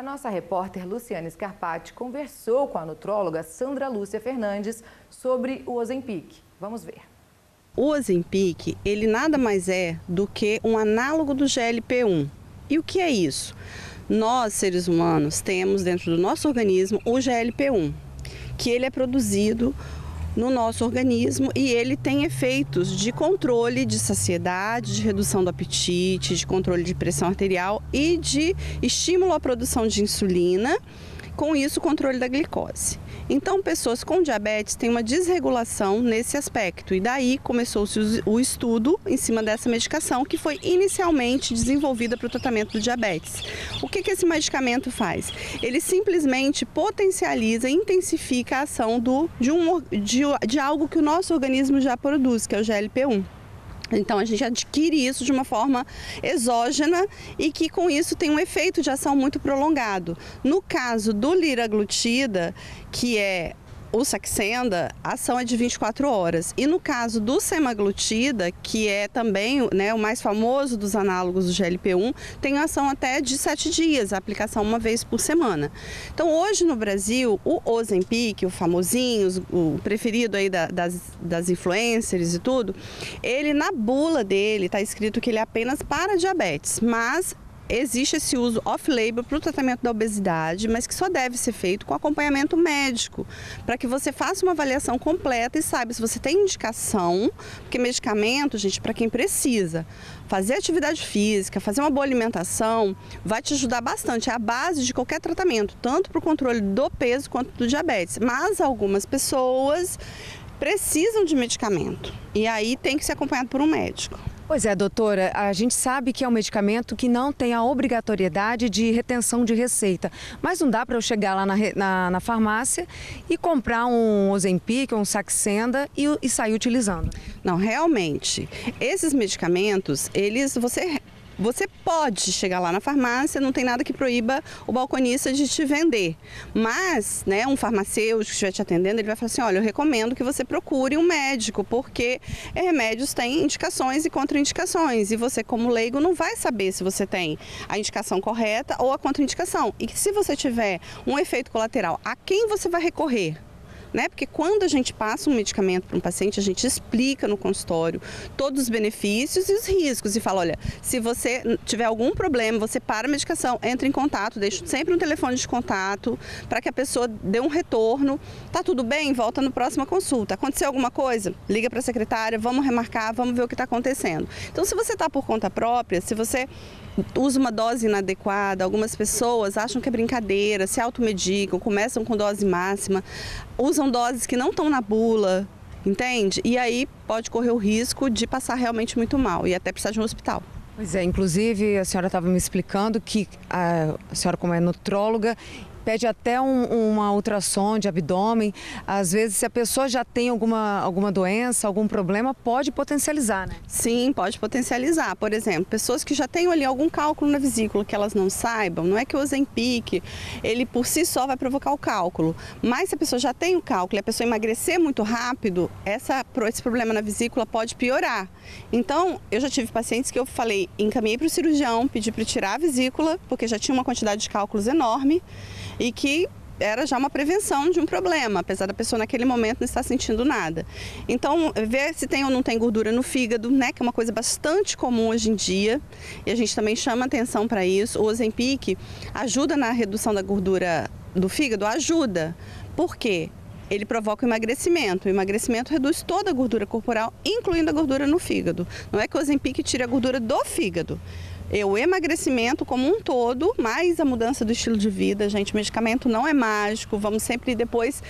A nossa repórter Luciane Scarpati conversou com a nutróloga Sandra Lúcia Fernandes sobre o Ozempic. Vamos ver. O Ozempic, ele nada mais é do que um análogo do GLP-1. E o que é isso? Nós, seres humanos, temos dentro do nosso organismo o GLP-1, que ele é produzido no nosso organismo e ele tem efeitos de controle de saciedade, de redução do apetite, de controle de pressão arterial e de estímulo à produção de insulina, com isso o controle da glicose. Então, pessoas com diabetes têm uma desregulação nesse aspecto e daí começou-se o estudo em cima dessa medicação que foi inicialmente desenvolvida para o tratamento do diabetes. O que esse medicamento faz? Ele simplesmente potencializa e intensifica a ação de algo que o nosso organismo já produz, que é o GLP-1. Então, a gente adquire isso de uma forma exógena e que com isso tem um efeito de ação muito prolongado. No caso do liraglutida, que é o Saxenda, a ação é de 24 horas. E no caso do semaglutida, que é também o mais famoso dos análogos do GLP-1, tem ação até de 7 dias, a aplicação uma vez por semana. Então, hoje no Brasil, o Ozempic, o famosinho, o preferido aí das influencers e tudo, ele na bula dele está escrito que ele é apenas para diabetes, mas existe esse uso off-label para o tratamento da obesidade, mas que só deve ser feito com acompanhamento médico, para que você faça uma avaliação completa e saiba se você tem indicação, porque medicamento, gente, para quem precisa. Fazer atividade física, fazer uma boa alimentação, vai te ajudar bastante, é a base de qualquer tratamento, tanto para o controle do peso quanto do diabetes. Mas algumas pessoas precisam de medicamento e aí tem que ser acompanhado por um médico. Pois é, doutora, a gente sabe que é um medicamento que não tem a obrigatoriedade de retenção de receita, mas não dá para eu chegar lá na farmácia e comprar um Ozempic ou um Saxenda e sair utilizando. Não, realmente, esses medicamentos, você pode chegar lá na farmácia, não tem nada que proíba o balconista de te vender. Mas, um farmacêutico que estiver te atendendo, ele vai falar assim, olha, eu recomendo que você procure um médico, porque remédios têm indicações e contraindicações. E você, como leigo, não vai saber se você tem a indicação correta ou a contraindicação. E que se você tiver um efeito colateral, a quem você vai recorrer? Porque quando a gente passa um medicamento para um paciente, a gente explica no consultório todos os benefícios e os riscos e fala, olha, se você tiver algum problema, você para a medicação, entra em contato, deixa sempre um telefone de contato para que a pessoa dê um retorno. Tá tudo bem? Volta na próxima consulta. Aconteceu alguma coisa? Liga para a secretária, vamos remarcar, vamos ver o que está acontecendo. Então, se você está por conta própria, se você usa uma dose inadequada, algumas pessoas acham que é brincadeira, se automedicam, começam com dose máxima, usam doses que não estão na bula, entende? E aí pode correr o risco de passar realmente muito mal e até precisar de um hospital. Pois é, inclusive a senhora estava me explicando que a senhora, como é nutróloga, pede até uma ultrassom de abdômen. Às vezes, se a pessoa já tem alguma doença, algum problema, pode potencializar, né? Sim, pode potencializar. Por exemplo, pessoas que já têm ali algum cálculo na vesícula que elas não saibam, não é que o Ozempic, ele por si só vai provocar o cálculo. Mas se a pessoa já tem o cálculo e a pessoa emagrecer muito rápido, esse problema na vesícula pode piorar. Então, eu já tive pacientes que eu falei, encaminhei para o cirurgião, pedi para tirar a vesícula, porque já tinha uma quantidade de cálculos enorme, e que era já uma prevenção de um problema, apesar da pessoa naquele momento não estar sentindo nada. Então, ver se tem ou não tem gordura no fígado, que é uma coisa bastante comum hoje em dia, e a gente também chama atenção para isso. O Ozempic ajuda na redução da gordura do fígado? Ajuda. Por quê? Ele provoca o emagrecimento. O emagrecimento reduz toda a gordura corporal, incluindo a gordura no fígado. Não é que o Ozempic tire a gordura do fígado. O emagrecimento como um todo, mais a mudança do estilo de vida, gente, o medicamento não é mágico, vamos sempre depois,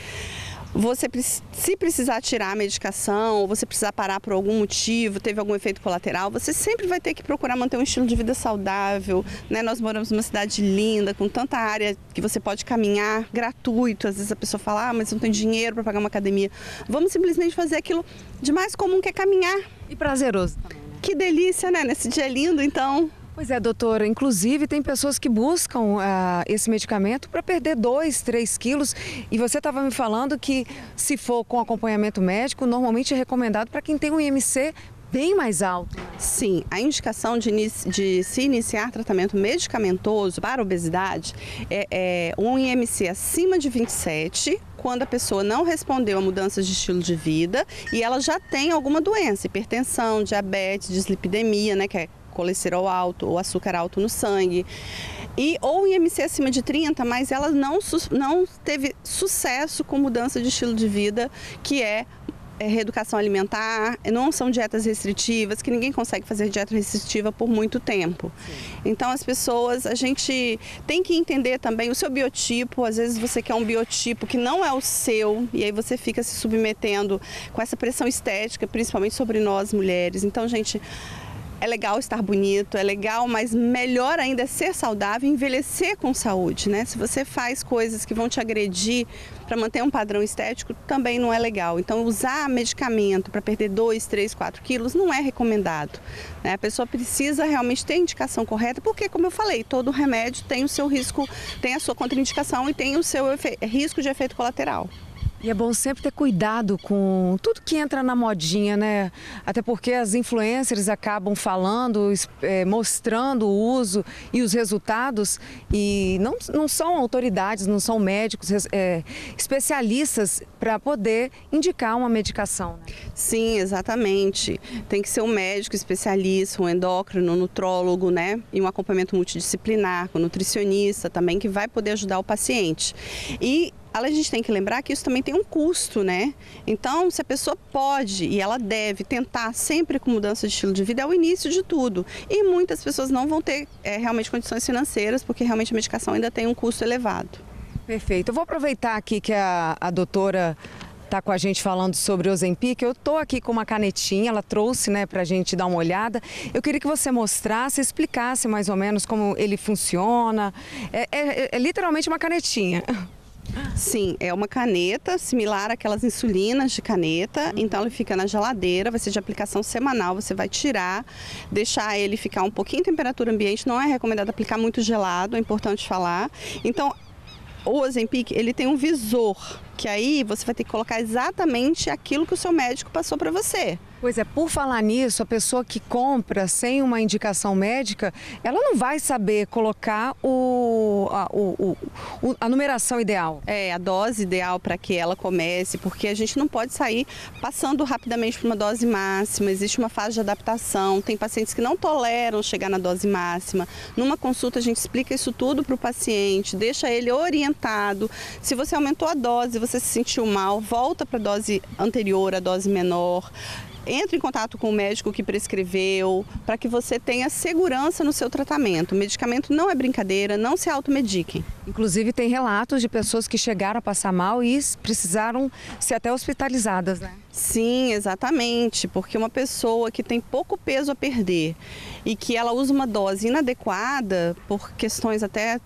se precisar tirar a medicação, ou você precisar parar por algum motivo, teve algum efeito colateral, você sempre vai ter que procurar manter um estilo de vida saudável, Nós moramos numa cidade linda, com tanta área que você pode caminhar gratuito, às vezes a pessoa fala, mas não tem dinheiro para pagar uma academia. Vamos simplesmente fazer aquilo de mais comum que é caminhar. E prazeroso também, né? Que delícia, Nesse dia lindo, então. Pois é, doutora, inclusive tem pessoas que buscam esse medicamento para perder 2, 3 quilos e você estava me falando que se for com acompanhamento médico, normalmente é recomendado para quem tem um IMC bem mais alto. Sim, a indicação de se iniciar tratamento medicamentoso para obesidade é um IMC acima de 27, quando a pessoa não respondeu a mudanças de estilo de vida e ela já tem alguma doença, hipertensão, diabetes, dislipidemia, né, que é colesterol alto ou açúcar alto no sangue. Ou IMC acima de 30, mas ela não teve sucesso com mudança de estilo de vida, que é reeducação alimentar, não são dietas restritivas, que ninguém consegue fazer dieta restritiva por muito tempo. Sim. Então as pessoas, a gente tem que entender também o seu biotipo, às vezes você quer um biotipo que não é o seu, e aí você fica se submetendo com essa pressão estética, principalmente sobre nós mulheres. Então, gente, é legal estar bonito, é legal, mas melhor ainda é ser saudável e envelhecer com saúde, né? Se você faz coisas que vão te agredir para manter um padrão estético, também não é legal. Então, usar medicamento para perder 2, 3, 4 quilos não é recomendado, né? A pessoa precisa realmente ter a indicação correta, porque, como eu falei, todo remédio tem o seu risco, tem a sua contraindicação e tem o seu risco de efeito colateral. E é bom sempre ter cuidado com tudo que entra na modinha, né? Até porque as influencers acabam falando, mostrando o uso e os resultados e não são autoridades, não são médicos, especialistas para poder indicar uma medicação, né? Sim, exatamente. Tem que ser um médico especialista, um endócrino, um nutrólogo, né? E um acompanhamento multidisciplinar, com nutricionista também, que vai poder ajudar o paciente. E a gente tem que lembrar que isso também tem um custo, né? Então, se a pessoa pode e ela deve tentar sempre com mudança de estilo de vida, é o início de tudo. E muitas pessoas não vão ter realmente condições financeiras, porque realmente a medicação ainda tem um custo elevado. Perfeito. Eu vou aproveitar aqui que a doutora está com a gente falando sobre o Ozempic. Eu estou aqui com uma canetinha, ela trouxe, né, para a gente dar uma olhada. Eu queria que você mostrasse, explicasse mais ou menos como ele funciona. É literalmente uma canetinha. Sim, é uma caneta similar àquelas insulinas de caneta, então ele fica na geladeira, vai ser de aplicação semanal, você vai tirar, deixar ele ficar um pouquinho em temperatura ambiente, não é recomendado aplicar muito gelado, é importante falar. Então, o Ozempic, ele tem um visor, que aí você vai ter que colocar exatamente aquilo que o seu médico passou para você. Pois é, por falar nisso, a pessoa que compra sem uma indicação médica, ela não vai saber colocar a numeração ideal. A dose ideal para que ela comece, porque a gente não pode sair passando rapidamente para uma dose máxima, existe uma fase de adaptação, tem pacientes que não toleram chegar na dose máxima. Numa consulta a gente explica isso tudo para o paciente, deixa ele orientado. Se você aumentou a dose, você se sentiu mal, volta para a dose anterior, a dose menor. Entre em contato com o médico que prescreveu, para que você tenha segurança no seu tratamento. O medicamento não é brincadeira, não se automediquem. Inclusive tem relatos de pessoas que chegaram a passar mal e precisaram ser até hospitalizadas, né? Sim, exatamente, porque uma pessoa que tem pouco peso a perder e que ela usa uma dose inadequada por questões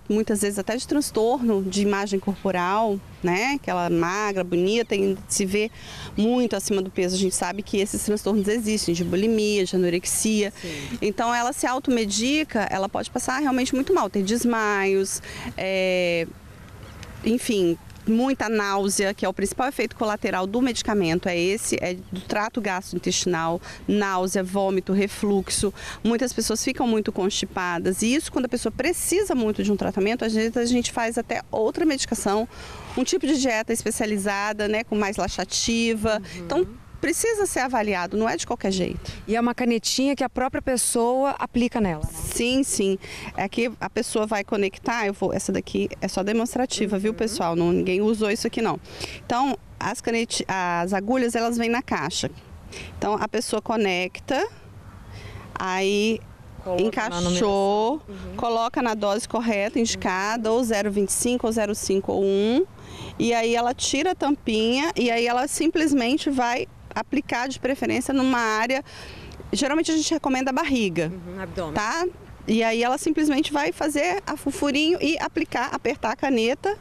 muitas vezes até de transtorno de imagem corporal, né? Que ela é magra, bonita e se vê muito acima do peso. A gente sabe que esses transtornos existem, de bulimia, de anorexia. Sim. Então ela se automedica, ela pode passar realmente muito mal, ter desmaios, enfim, muita náusea, que é o principal efeito colateral do medicamento, é do trato gastrointestinal, náusea, vômito, refluxo. Muitas pessoas ficam muito constipadas e isso, quando a pessoa precisa muito de um tratamento, às vezes a gente faz até outra medicação, um tipo de dieta especializada, né, com mais laxativa. Então, precisa ser avaliado, não é de qualquer jeito. E é uma canetinha que a própria pessoa aplica nela, né? Sim, sim. É que a pessoa vai conectar, essa daqui é só demonstrativa, viu, pessoal? Ninguém usou isso aqui, não. Então, as agulhas, elas vêm na caixa. Então, a pessoa conecta, aí encaixou, coloca na dose correta, indicada, ou 0,25, ou 0,5, ou 1. E aí ela tira a tampinha e aí ela simplesmente vai aplicar de preferência numa área, geralmente a gente recomenda a barriga, abdômen, tá? E aí ela simplesmente vai fazer o furinho e apertar a caneta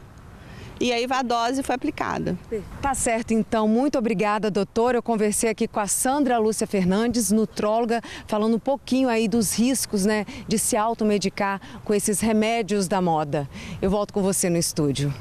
e aí a dose foi aplicada. Tá certo, então. Muito obrigada, doutora. Eu conversei aqui com a Sandra Lúcia Fernandes, nutróloga, falando um pouquinho aí dos riscos, né, de se automedicar com esses remédios da moda. Eu volto com você no estúdio.